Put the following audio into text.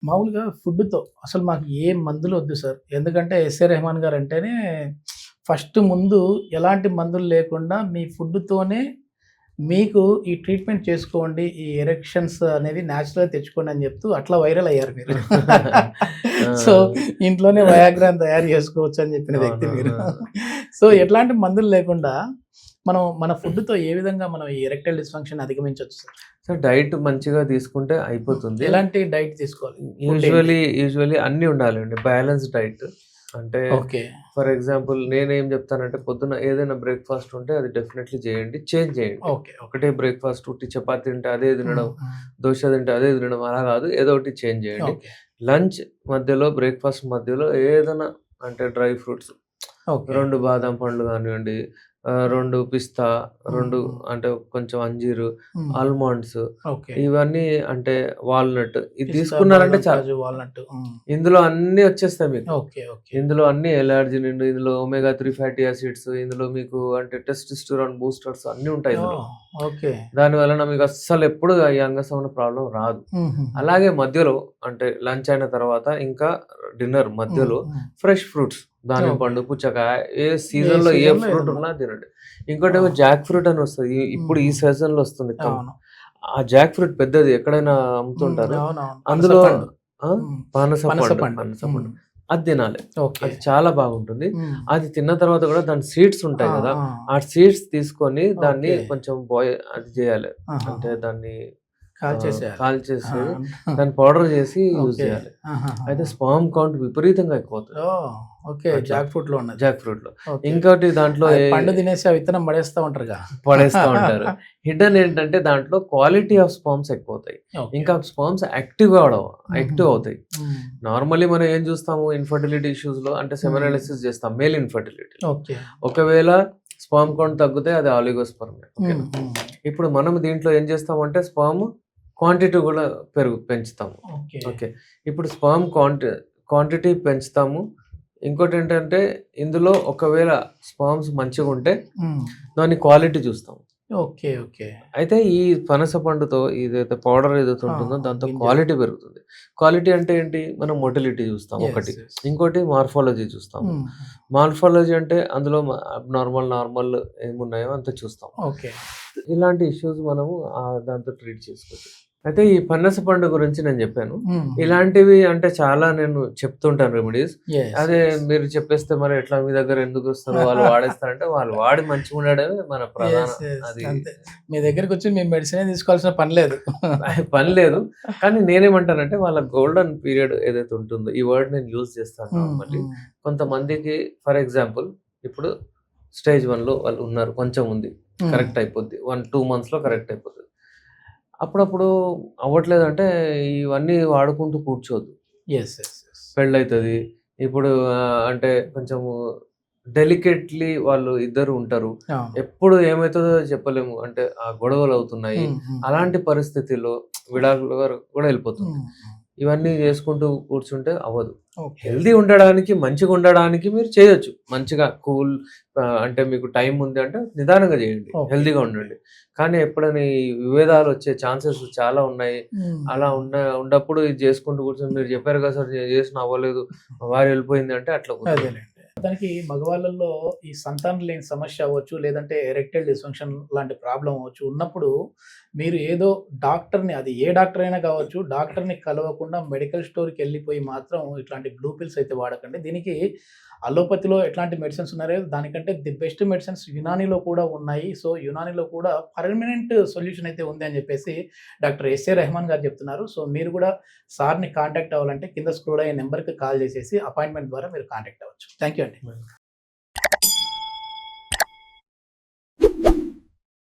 మామూలుగా ఫుడ్‌తో అసలు మాకు ఏ మందులొద్దు సార్. ఎందుకంటే ఎస్ఏ రెహమాన్ గారంటేనే ఫస్ట్ ముందు ఎలాంటి మందులు లేకుండా మీ ఫుడ్‌తోనే మీకు ఈ ట్రీట్మెంట్ చేసుకోండి. ఈ ఎరెక్షన్స్ అనేవి నేచురల్‌గా తెచ్చుకోండి అని చెప్తూ అట్లా వైరల్ అయ్యారు మీరు. సో, ఆ! ఇంట్లోనే వయాగ్రాని తయారు చేసుకోవచ్చు అని చెప్పిన వ్యక్తి మీరు. అవునవును. సో, ఎట్లాంటి మందులు లేకుండా మనం మన ఫుడ్‌తో ఏ విధంగా మనం ఈ ఎరెక్టైల్ డిస్‌ఫంక్షన్ అధిగమించొచ్చు సార్? సో, డైట్ మంచిగా తీసుకుంటే అయిపోతుంది. ఎలాంటి డైట్ తీసుకోవాలి? ఫుడ్ ఏంటి? యూజువల్లీ అన్నీ ఉండాలండి. Balanced diet. అంటే ఓకే. ఫర్ ఎగ్జాంపుల్ నేనేం చెప్తానంటే పొద్దున్న ఏదైనా బ్రేక్‌ఫాస్ట్ ఉంటే అది డెఫినెట్‌లీ చేయండి. చేంజ్ చేయండి. ఓకే. ఓకే. ఒకటే బ్రేక్‌ఫాస్ట్ ఉట్టి చపాతీ తింటే అదే హ్మ్. తినడం, హ్మ్. దోస తింటే అదే తినడం అలా కాదు. ఏదో ఒకటి చేంజ్ చేయండి. ఓకే. లంచ్ మధ్యలో, బ్రేక్‌ఫాస్ట్ మధ్యలో ఏదైనా అంటే డ్రై ఫ్రూట్స్ ఓకే. 2 బాదం పండ్లు గానివ్వండి, 2 పిస్తా, హ్మ్. 2 హ్మ్. అంటే కొంచెం అంజీరు, హ్మ్. Almonds okay. ఇవన్నీ అంటే వాల్‌నట్ ఇది పిస్తా, తీసుకున్నారంటే బాదం, చాలు. కాజు, వాల్‌నట్. హ్మ్. ఇందులో అన్నీ వచ్చేస్తాయి మీకు. ఓకే. ఓకే. ఇందులో అన్నీ ఎలార్జినిన్, ఇందులో ఒమేగా 3 ఫ్యాటీ యాసిడ్స్, ఇందులో మీకు అంటే టెస్టోస్టెరాన్ బూస్టర్స్ అన్నీ ఉంటాయి ఇందులో. ఓహ్! ఓకే. దాని వలన మీకు అస్సలెప్పుడు ఈ అంగసంన ప్రాబ్లమ్ రాదు. హుహుహు. అలాగే మధ్యలో అంటే లంచ్ అయిన తర్వాత ఇంకా డిన్నర్ హ్మ్. మధ్యలో హ్మ్. ఫ్రెష్ ఫ్రూట్స్ దానిమ్మ ఓకే. పండు, పుచ్చకాయ ఏ ఏ సీజన్‌లో ఏ సీజన్‌లో ఫ్రూట్ ఏదున్నా. ఉన్నా తినండి. ఇంకోటేమో ఆ! జాక్ ఫ్రూట్ అని వస్తది. ఇప్పుడు ఈ హుహు. సీజన్‌లో వస్తుంది. అవును. ఆ జాక్ ఫ్రూట్ పెద్దది ఎక్కడైనా హ్మ్. అమ్ముతుంటారు. అవునవును. అందులో పనసపండు. ఆ! హ్మ్. పనస పండు, పనసపండు. పనస హ్మ్. పండు. అది తినాలి. ఓకే. అది చాలా బాగుంటుంది. హ్మ్. అది తిన్న తర్వాత కూడా దాని సీడ్స్ ఆ! ఉంటాయి గదా! ఆ! ఆ సీడ్స్ తీసుకొని దాన్ని ఓకే. కొంచెం అది జేయాలి. అంటే ఆహాహా! దాన్ని కాల్చేసేయాలి. ఆ! కాల్చేసి దాన్ని పౌడర్ జేసి యూజ్ ఓకే. జేయాలి. అయితే ఆహాహాహా! స్పెర్మ్ కౌంట్ విపరీతంగా ఎక్కువవుతది. ఓహ్! ఓకే. అట్లా జాక్ ఫ్రూట్‌లో ఉన్నది. జాక్ ఫ్రూట్‌లో. ఓకే. ఇంకోటి దాంట్లో అది పండు తినేసి ఆ విత్తనం పడేస్తా ఉంటారుగా. పడేస్తా ఉంటారు. హిడెన్ ఏంటంటే దాంట్లో క్వాలిటీ ఆఫ్ స్పెర్మ్స్ ఎక్కువవుతాయి. ఓకే. ఇంకా స్పెర్మ్స్ యాక్టివ్ హుహుహు. అవుతాయి. హ్మ్. నార్మల్లీ మనం ఏం చూస్తాము ఇన్‌ఫర్టిలిటీ ఇష్యూస్‌లో అంటే సెమెన్ హ్మ్. అనాలిసిస్ చేస్తాం మేల్ ఇన్‌ఫర్టిలిటీలో. ఓకే. ఒకవేళ స్పెర్మ్ కౌంట్ తగ్గితే అది ఆలిగోస్పెర్మే. హ్మ్. ఓకేనా? హ్మ్. ఇప్పుడు మనం దీంట్లో ఏం చేస్తామంటే స్పెర్మ్ క్వాంటిటీ కూడా పెంచుతాము. ఓకే. ఓకే. ఇప్పుడు స్పెర్మ్ క్వాంటిటీ పెంచుతాము. ఇంకోటేంటంటే ఇందులో ఒకవేళ స్పెర్మ్స్ మంచిగుంటే హ్మ్. దాని క్వాలిటీ చూస్తాం. ఓకే. ఓకే. అయితే ఈ పనస పండుతో ఏదైతే పౌడర్ ఏదైతే ఆ! ఉంటుందో దాంతో గింజలు. క్వాలిటీ పెరుగుతుంది. క్వాలిటీ అంటే ఏంటి? మనం మొటిలిటీ చూస్తాం యెస్. ఒకటి. యెస్. ఇంకోటి మార్ఫాలజీ చూస్తాము. హ్మ్. మార్ఫాలజీ అంటే అందులో నార్మల్ ఏమున్నాయో అంతా చూస్తాం. ఓకే. ఇలాంటి ఇష్యూస్ మనము దాంతో ట్రీట్ చేసుకోవచ్చు. అయితే ఈ పనస పండు గురించి నేను జెప్పాను. హ్మ్. హ్మ్. ఇలాంటివి అంటే చాలా నేను చెప్తుంటాను రెమెడీస్. యెస్. అదే యెస్. మీరు చెప్పేస్తే మరి ఎట్లా మీ దగ్గర ఎందుకొస్తారు? వాళ్ళు వాడేస్తారంటే వాళ్ళు వాడి మంచిగుండడమే మన ప్రధాన యెస్. యెస్. అది అంతే. మీ దగ్గరికొచ్చి మేము మెడిసినే తీసుకోవాల్సిన పని లేదు. పని లేదు. కానీ నేనేమంటానంటే వాళ్ళ గోల్డెన్ పీరియడ్ ఏదైతే ఉంటుందో ఈ వర్డ్ నేను యూజ్ చేస్తాను హ్మ్. నార్మల్లీ. హ్మ్. కొంతమందికి ఫర్ ఎగ్జాంపుల్ ఇప్పుడు స్టేజ్ 1లో వాళ్ళు ఉన్నారు. కొంచెం ఉంది. హ్మ్. కరెక్ట్ అయిపోద్ది. 1, 2 మంత్స్‌లో కరెక్ట్ అయిపోతది. అప్పుడప్పుడు అవ్వట్లేదంటే ఇవన్నీ వాడుకుంటూ కూర్చోవద్దు. యెస్. యెస్. యెస్. పెళ్ళైతది. ఇప్పుడు అంటే కొంచెము డెలికేట్‌లీ వాళ్ళు ఇద్దరు ఉంటారు. అవును. ఎప్పుడు ఏమైతదో చెప్పలేము. అంటే ఆ గొడవలవుతున్నాయి. హ్మ్. హ్మ్. హ్మ్. అలాంటి పరిస్థితిలో విడాకుల వరకు కూడా ఎళ్ళిపోతుంది. హ్మ్. హ్మ్. ఇవన్నీ చేసుకుంటూ కూర్చుంటే అవ్వదు. ఓకే. హెల్తీ ఉండడానికి, మంచిగుండడానికి మీరు చేయొచ్చు. మంచిగా అంటే మీకు టైం ఉంది అంటే నిదానంగా చేయండి. ఓకే. హెల్తీగా ఓకే. ఉండండి. కానీ ఎప్పుడైనా ఈ విభేదాలొచ్చే ఛాన్సెస్ చాలా ఉన్నాయి. హ్మ్. అలా హ్మ్. ఉన్నప్పుడు ఇది చేసుకుంటూ కూర్చొని మీరు చెప్పారు కదా సార్ నేను చేసిన అవ్వలేదు. మా భార్య వెళ్ళిపోయింది అంటే అట్లా కుదరదు. అదేలెండి. దానికి మగవాళ్ళలో ఈ సంతానం లేని సమస్య అవ్వచ్చు, లేదంటే ఎరెక్టైల్ డిస్‌ఫంక్షన్ లాంటి ప్రాబ్లమ్ అవ్వచ్చు. ఉన్నప్పుడు మీరు ఏదో డాక్టర్‌ని అది ఏ డాక్టర్ అయినా కావచ్చు, డాక్టర్‌ని కలవకుండా మెడికల్ స్టోర్‌కెళ్ళిపోయి మాత్రం ఇట్లాంటి బ్లూ పిల్స్ అయితే వాడకండి. దీనికి అలోపతిలో ఎట్లాంటి మెడిసిన్స్ ఉన్నాయో దానికంటే ది బెస్ట్ మెడిసిన్స్ యునానీలో కూడా ఉన్నాయి. సో, యునానీలో కూడా పర్మనెంట్ సొల్యూషన్ అయితే ఉంది అని చెప్పేసి డాక్టర్ ఎస్ఏ రెహమాన్ గారు చెప్తున్నారు. సో, మీరు కూడా సార్‌ని కాంటాక్ట్ అవ్వాలంటే కింద స్క్రోల్ అయ్యే నంబర్‌కి కాల్ చేసేసి అపాయింట్‌మెంట్ ద్వారా మీరు కాంటాక్ట్ అవ్వచ్చు. థాంక్ యూ అండి.